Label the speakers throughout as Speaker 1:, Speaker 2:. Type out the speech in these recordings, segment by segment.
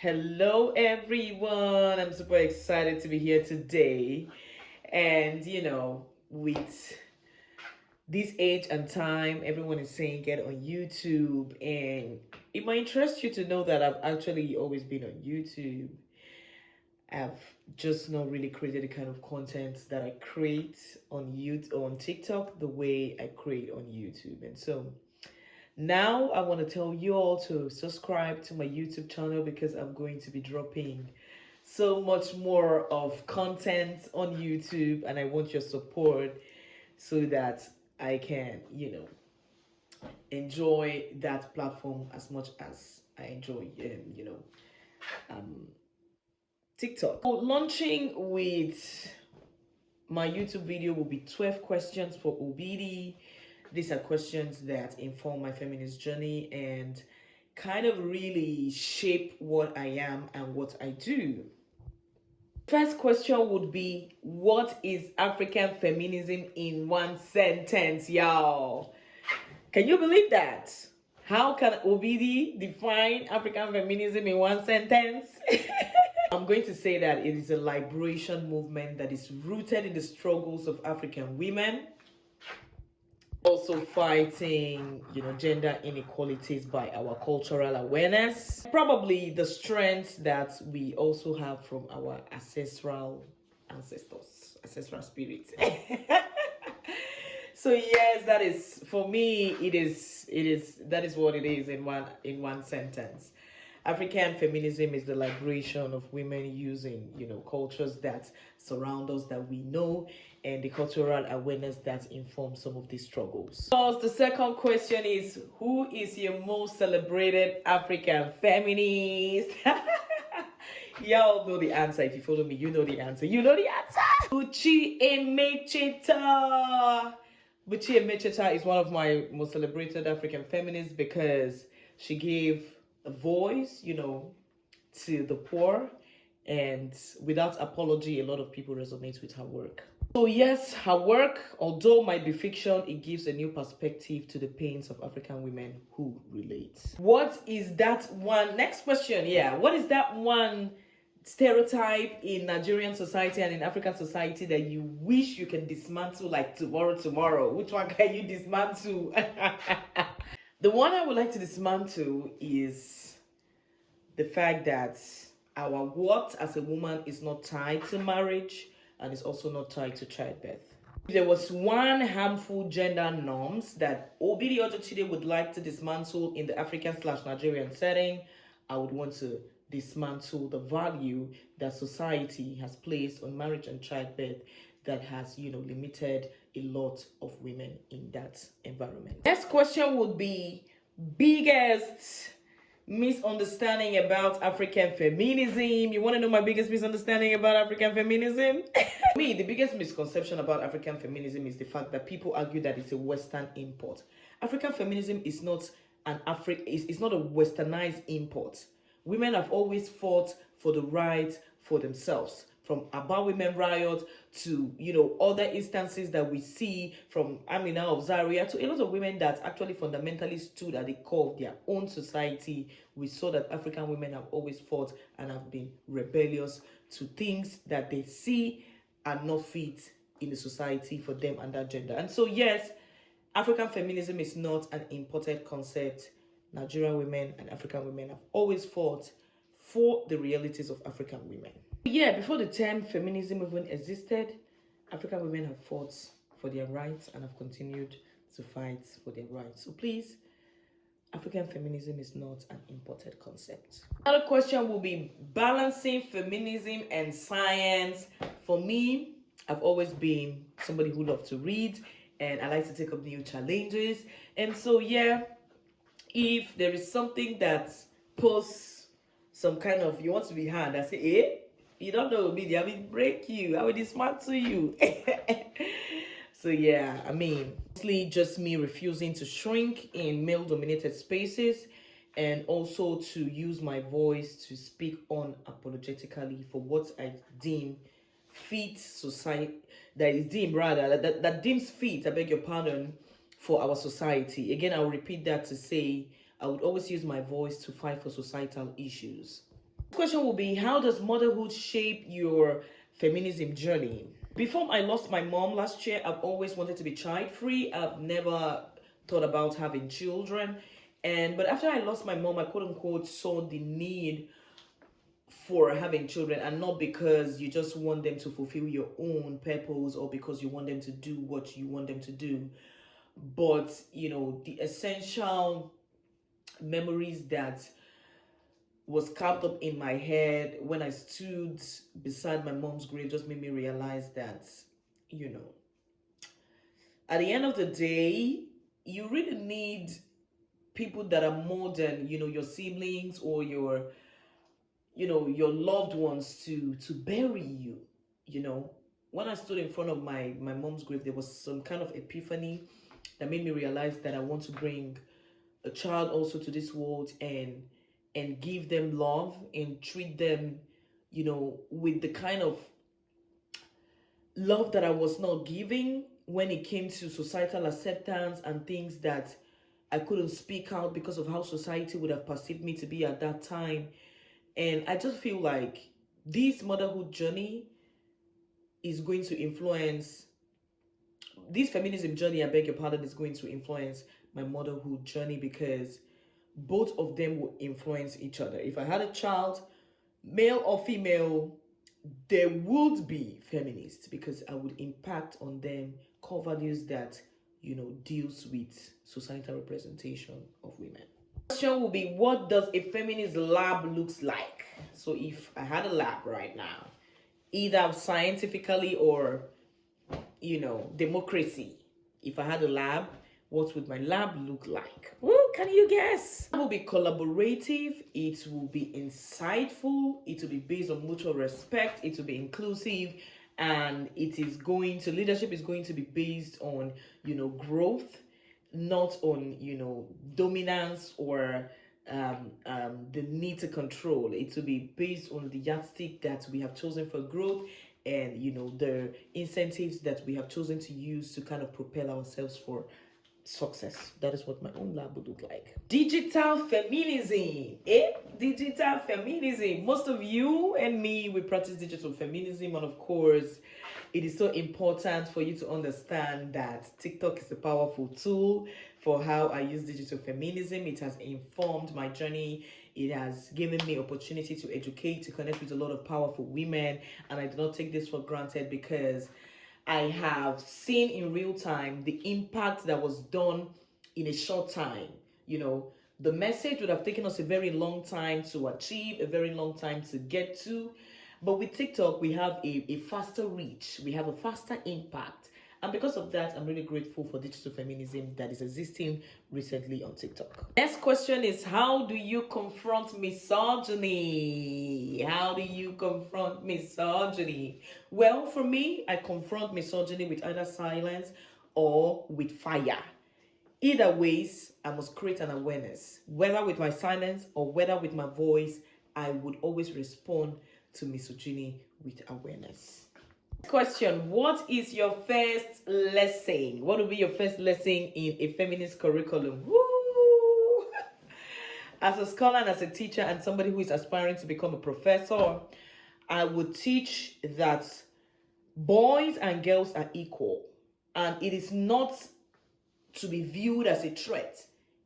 Speaker 1: Hello, everyone. I'm super excited to be here today. And, with this age and time, everyone is saying get on YouTube. And it might interest you to know that I've actually always been on YouTube. I've just not really created the kind of content that I create on YouTube, on TikTok, the way I create on YouTube. And so, now I want to tell you all to subscribe to my YouTube channel because I'm going to be dropping so much more of content on YouTube, and I want your support so that I can, enjoy that platform as much as I enjoy, um, TikTok. So launching with my YouTube video will be 12 questions for Obidi. These are questions that inform my feminist journey and kind of really shape what I am and what I do. First question would be, what is African feminism in one sentence, y'all? Can you believe that? How can Obidi define African feminism in one sentence? I'm going to say that it is a liberation movement that is rooted in the struggles of African women, also fighting, gender inequalities by our cultural awareness. Probably the strengths that we also have from our ancestral spirits. So yes, that is, for me, that is what it is in one sentence. African feminism is the liberation of women using, cultures that surround us that we know and the cultural awareness that informs some of these struggles. So the second question is, who is your most celebrated African feminist? Y'all know the answer. If you follow me, you know the answer. You know the answer. Buchi Emecheta. Buchi Emecheta is one of my most celebrated African feminists because she gave a voice, to the poor, and without apology, a lot of people resonate with her work. So yes, her work, although might be fiction, it gives a new perspective to the pains of African women who relate. What is that one? Next question, yeah. What is that one stereotype in Nigerian society and in African society that you wish you can dismantle like tomorrow? Which one can you dismantle? The one I would like to dismantle is the fact that our worth as a woman is not tied to marriage and is also not tied to childbirth. If there was one harmful gender norms that Obidi Ojochide would like to dismantle in the African/Nigerian setting, I would want to dismantle the value that society has placed on marriage and childbirth that has, limited a lot of women in that environment. Next question would be, biggest misunderstanding about African feminism. You want to know my biggest misunderstanding about African feminism? Me, the biggest misconception about African feminism is the fact that people argue that it's a Western import. African feminism is not it's not a westernized import. Women have always fought for the right for themselves, from Aba Women Riot to, other instances that we see from Amina of Zaria to a lot of women that actually fundamentally stood at the core of their own society. We saw that African women have always fought and have been rebellious to things that they see are not fit in the society for them and that gender. And so, yes, African feminism is not an imported concept. Nigerian women and African women have always fought for the realities of African women. Yeah, before the term feminism even existed, African women have fought for their rights and have continued to fight for their rights. So please, African feminism is not an imported concept. Another question will be balancing feminism and science. For me, I've always been somebody who loves to read and I like to take up new challenges. And so, yeah, if there is something that posts some kind of, you want to be hard, I say, you don't know me, I will break you, I will dismantle you. So yeah, mostly just me refusing to shrink in male-dominated spaces and also to use my voice to speak unapologetically for what I deem fit society, that deems fit, I beg your pardon, for our society. Again, I'll repeat that to say I would always use my voice to fight for societal issues. Question will be, how does motherhood shape your feminism journey? Before I lost my mom last year, I've always wanted to be child free. I've never thought about having children. But after I lost my mom, I quote unquote saw the need for having children, and not because you just want them to fulfill your own purpose or because you want them to do what you want them to do, but the essential memories that was carved up in my head when I stood beside my mom's grave just made me realize that, at the end of the day, you really need people that are more than, your siblings or your loved ones to bury you. When I stood in front of my mom's grave, there was some kind of epiphany that made me realize that I want to bring a child also to this world and give them love and treat them, with the kind of love that I was not giving when it came to societal acceptance and things that I couldn't speak out because of how society would have perceived me to be at that time. And I just feel like this motherhood journey is going to influence, this feminism journey, I beg your pardon, is going to influence my motherhood journey, because both of them will influence each other. If I had a child, male or female, there would be feminists, because I would impact on them core values that, deals with societal representation of women. Question will be, what does a feminist lab looks like? So if I had a lab right now, either scientifically or, democracy, if I had a lab, what would my lab look like? Well, can you guess? It will be collaborative, it will be insightful, it will be based on mutual respect, it will be inclusive, and leadership is going to be based on, growth, not on, dominance or the need to control. It will be based on the yardstick that we have chosen for growth, and the incentives that we have chosen to use to kind of propel ourselves for success. That is what my own lab would look like. Digital feminism. Digital feminism. Most of you and me, we practice digital feminism, and of course, it is so important for you to understand that TikTok is a powerful tool for how I use digital feminism. It has informed my journey. It has given me opportunity to educate, to connect with a lot of powerful women, and I do not take this for granted, because I have seen in real time the impact that was done in a short time. The message would have taken us a very long time to achieve, a very long time to get to. But with TikTok, we have a faster reach, we have a faster impact. And because of that, I'm really grateful for digital feminism that is existing recently on TikTok. Next question is, how do you confront misogyny? How do you confront misogyny? Well, for me, I confront misogyny with either silence or with fire. Either ways, I must create an awareness. Whether with my silence or whether with my voice, I would always respond to misogyny with awareness. Question, what is your first lesson? What will be your first lesson in a feminist curriculum? Woo! As a scholar and as a teacher and somebody who is aspiring to become a professor, I would teach that boys and girls are equal, and it is not to be viewed as a threat.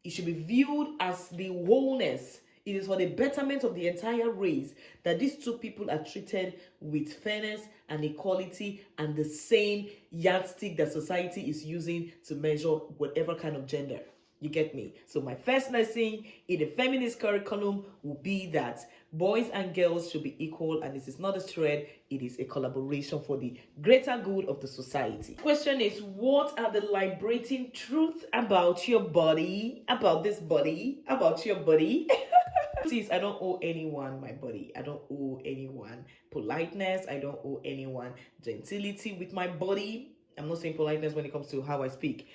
Speaker 1: It should be viewed as the wholeness. It is for the betterment of the entire race that these two people are treated with fairness and equality and the same yardstick that society is using to measure whatever kind of gender. You get me? So my first lesson in the feminist curriculum will be that boys and girls should be equal, and this is not a threat, it is a collaboration for the greater good of the society. Question is, what are the liberating truths about your body, about this body, about your body? I don't owe anyone my body. I don't owe anyone politeness. I don't owe anyone gentility with my body. I'm not saying politeness when it comes to how I speak,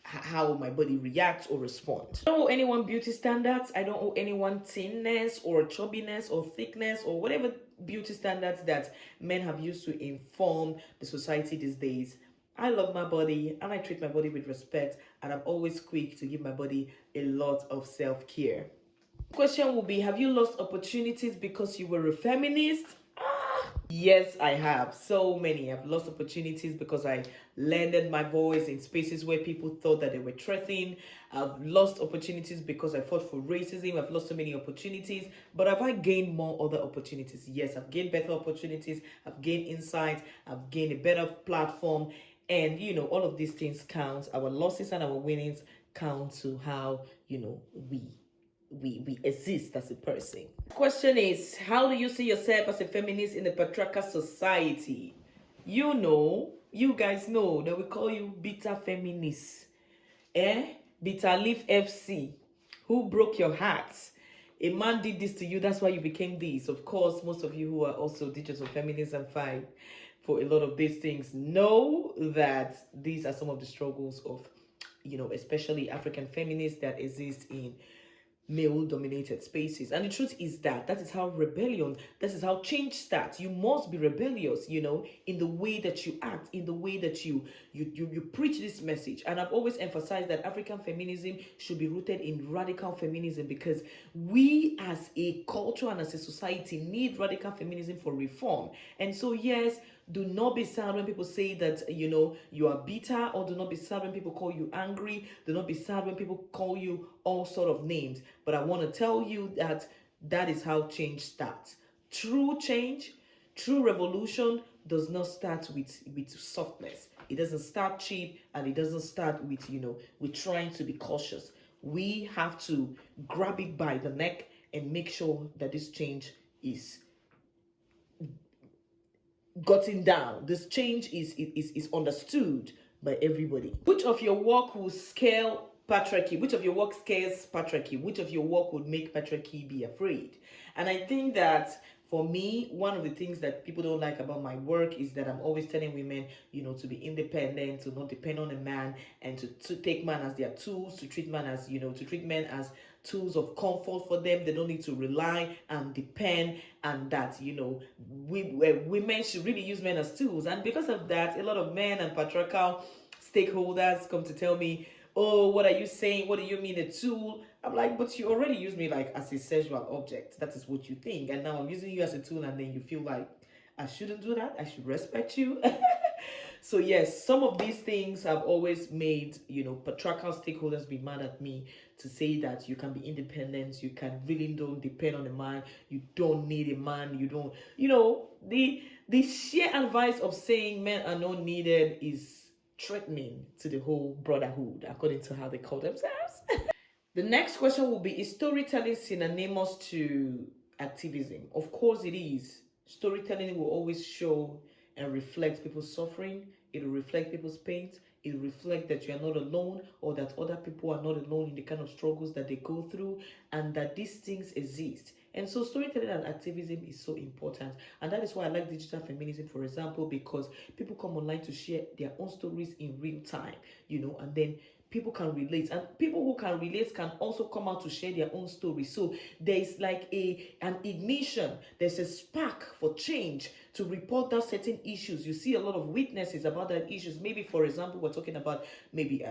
Speaker 1: how my body reacts or responds. I don't owe anyone beauty standards. I don't owe anyone thinness or chubbiness or thickness or whatever beauty standards that men have used to inform the society these days. I love my body and I treat my body with respect, and I'm always quick to give my body a lot of self-care. Question will be, have you lost opportunities because you were a feminist? Yes, I have. So many. I've lost opportunities because I landed my voice in spaces where people thought that they were threatening. I've lost opportunities because I fought for racism. I've lost so many opportunities. But have I gained more other opportunities? Yes, I've gained better opportunities. I've gained insights. I've gained a better platform. And, all of these things count. Our losses and our winnings count to how, we exist as a person. Question is, how do you see yourself as a feminist in a patriarchal society? You guys know that we call you beta feminists. Bitter leaf FC. Who broke your heart? A man did this to you, that's why you became this. Of course, most of you who are also digital feminists and fight for a lot of these things know that these are some of the struggles of, especially African feminists that exist in male-dominated spaces. And the truth is that is how this is how change starts. You must be rebellious, in the way that you act, in the way that you preach this message. And I've always emphasized that African feminism should be rooted in radical feminism, because we as a culture and as a society need radical feminism for reform. And so, yes, do not be sad when people say that, you are bitter, or do not be sad when people call you angry. Do not be sad when people call you all sort of names. But I want to tell you that is how change starts. True change, true revolution does not start with softness. It doesn't start cheap, and it doesn't start with trying to be cautious. We have to grab it by the neck and make sure that this change is gotten down. This change is understood by everybody. Which of your work will scale patriarchy? Which of your work scales patriarchy? Which of your work would make patriarchy be afraid? And I think that for me, one of the things that people don't like about my work is that I'm always telling women, to be independent, to not depend on a man, and to take man as their tools, to treat man as, to treat men as tools of comfort for them. They don't need to rely and depend, and that, women should really use men as tools. And because of that, a lot of men and patriarchal stakeholders come to tell me, oh, what are you saying? What do you mean a tool? I'm like, but you already use me like as a sexual object. That is what you think. And now I'm using you as a tool, and then you feel like I shouldn't do that. I should respect you. So yes, some of these things have always made, patriarchal stakeholders be mad at me, to say that you can be independent, you can really don't depend on a man, you don't need a man, you don't, the sheer advice of saying men are not needed is threatening to the whole brotherhood, according to how they call themselves. The next question will be, is storytelling synonymous to activism? Of course it is. Storytelling will always show and reflect people's suffering. It will reflect people's pain. It will reflect that you are not alone, or that other people are not alone in the kind of struggles that they go through, and that these things exist. And so storytelling and activism is so important. And that is why I like digital feminism, for example, because people come online to share their own stories in real time, and then people can relate, and people who can relate can also come out to share their own story. So there's like an ignition, there's a spark for change to report that certain issues. You see a lot of witnesses about that issues. Maybe, for example, we're talking about maybe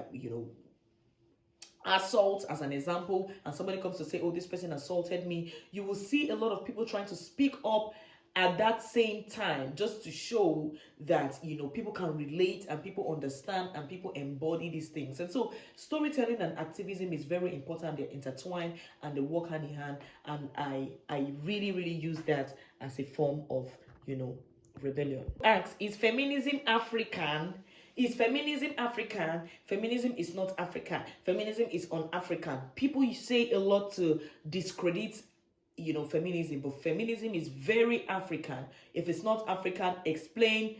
Speaker 1: assault as an example, and somebody comes to say, oh, this person assaulted me. You will see a lot of people trying to speak up at that same time, just to show that people can relate, and people understand, and people embody these things. And so storytelling and activism is very important. They're intertwined and they work hand in hand, and I really use that as a form of rebellion. Ask, is feminism African? Is feminism African? Feminism is not African. Feminism is un-African. People say a lot to discredit feminism, but feminism is very African. If it's not African, explain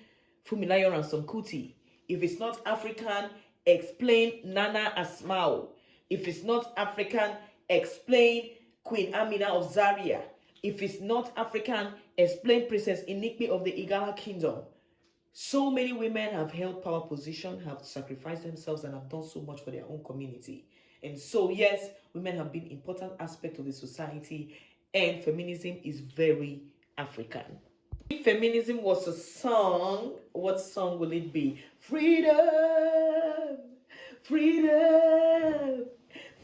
Speaker 1: Fumilayo Ransom Kuti. If it's not African, explain Nana Asmao. If it's not African, explain Queen Amina of Zaria. If it's not African, explain Princess Inikbe of the Igala Kingdom. So many women have held power position, have sacrificed themselves, and have done so much for their own community. And so, yes, women have been an important aspect of the society, and feminism is very African. If feminism was a song, what song will it be? Freedom, freedom,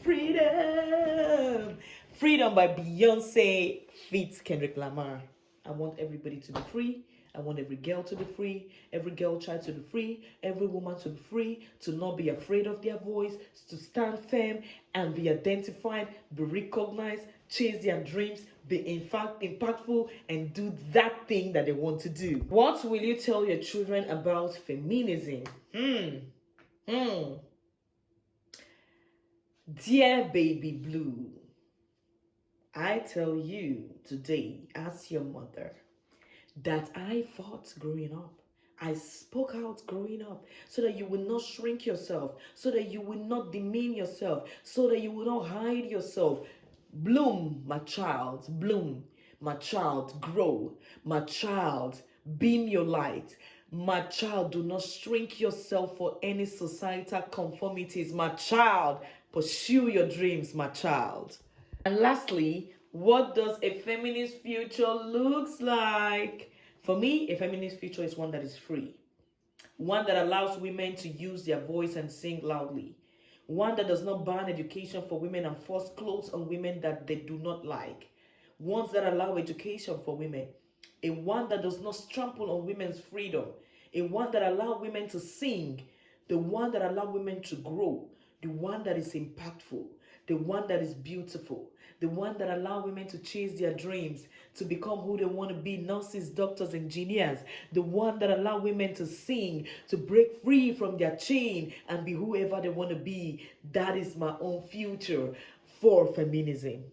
Speaker 1: freedom, Freedom by Beyonce feats Kendrick Lamar. I want everybody to be free. I want every girl to be free, every girl child to be free, every woman to be free, to not be afraid of their voice, to stand firm and be identified, be recognized, chase their dreams, be in fact impactful, and do that thing that they want to do. What will you tell your children about feminism? Dear baby blue, I tell you today as your mother that I fought growing up. I spoke out growing up so that you will not shrink yourself, so that you will not demean yourself, so that you will not hide yourself. Bloom, my child, bloom, my child, grow, my child, beam your light. My child, do not shrink yourself for any societal conformities. My child, pursue your dreams, my child. And lastly, what does a feminist future looks like? For me, a feminist future is one that is free. One that allows women to use their voice and sing loudly. One that does not ban education for women and force clothes on women that they do not like. Ones that allow education for women. A one that does not trample on women's freedom. A one that allows women to sing. The one that allows women to grow. The one that is impactful. The one that is beautiful. The one that allows women to chase their dreams, to become who they want to be, nurses, doctors, engineers. The one that allows women to sing, to break free from their chain and be whoever they want to be. That is my own future for feminism.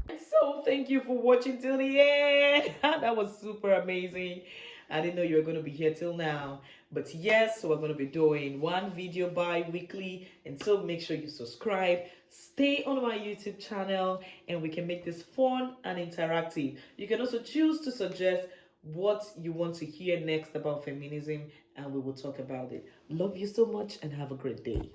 Speaker 1: So thank you for watching till the end. That was super amazing. I didn't know you were going to be here till now. But yes, so we're going to be doing one video bi-weekly. And so make sure you subscribe. Stay on my YouTube channel and we can make this fun and interactive. You can also choose to suggest what you want to hear next about feminism and we will talk about it. Love you so much and have a great day.